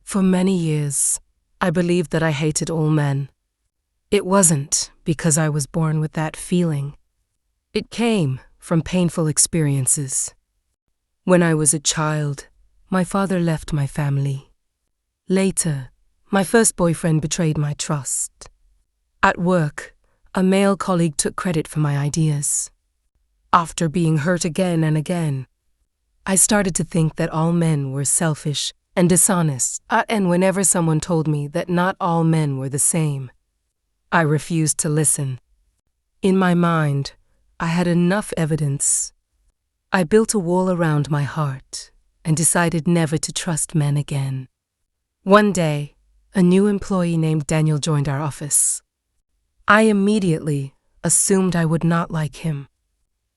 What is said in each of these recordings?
For many years, I believed that I hated all men. It wasn't because I was born with that feeling. It came from painful experiences. When I was a child, my father left my family. Later, my first boyfriend betrayed my trust. At work, a male colleague took credit for my ideas. After being hurt again and again, I started to think that all men were selfish and dishonest, and whenever someone told me that not all men were the same, I refused to listen. In my mind, I had enough evidence. I built a wall around my heart and decided never to trust men again. One day, a new employee named Daniel joined our office. I immediately assumed I would not like him.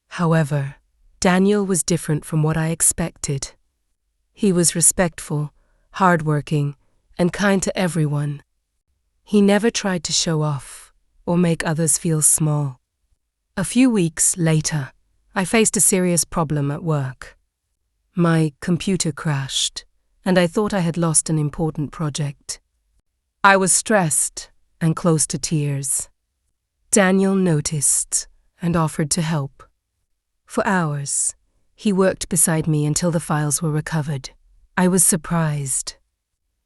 However, Daniel was different from what I expected. He was respectful, hardworking, and kind to everyone. He never tried to show off or make others feel small. A few weeks later, I faced a serious problem at work. My computer crashed, and I thought I had lost an important project. I was stressed and close to tears. Daniel noticed and offered to help. For hours, he worked beside me until the files were recovered. I was surprised.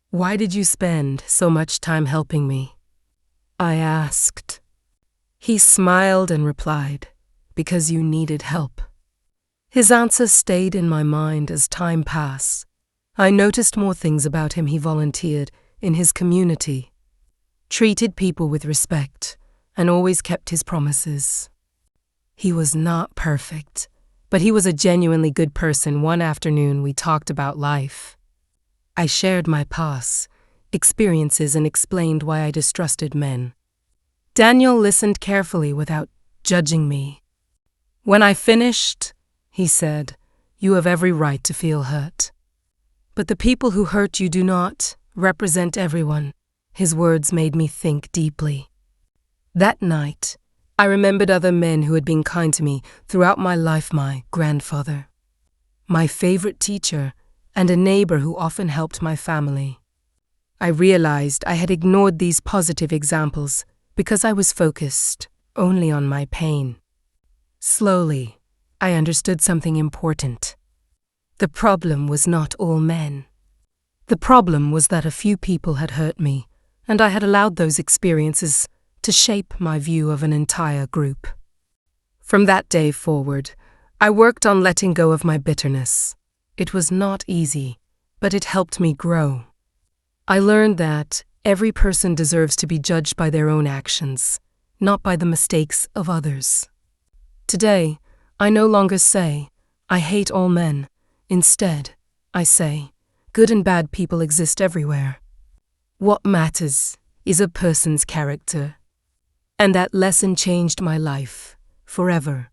"Why did you spend so much time helping me?" I asked. He smiled and replied, "Because you needed help." His answer stayed in my mind as time passed. I noticed more things about him. He volunteered in his community, treated people with respect, and always kept his promises. He was not perfect, but he was a genuinely good person. One afternoon, we talked about life. I shared my past experiences and explained why I distrusted men. Daniel listened carefully without judging me. When I finished, he said, "You have every right to feel hurt. But the people who hurt you do not represent everyone." His words made me think deeply. That night, I remembered other men who had been kind to me throughout my life: my grandfather, my favorite teacher, and a neighbor who often helped my family. I realized I had ignored these positive examples because I was focused only on my pain. Slowly, I understood something important. The problem was not all men. The problem was that a few people had hurt me, and I had allowed those experiences to shape my view of an entire group. From that day forward, I worked on letting go of my bitterness. It was not easy, but it helped me grow. I learned that every person deserves to be judged by their own actions, not by the mistakes of others. Today, I no longer say, "I hate all men." Instead, I say, good and bad people exist everywhere. What matters is a person's character. And that lesson changed my life forever.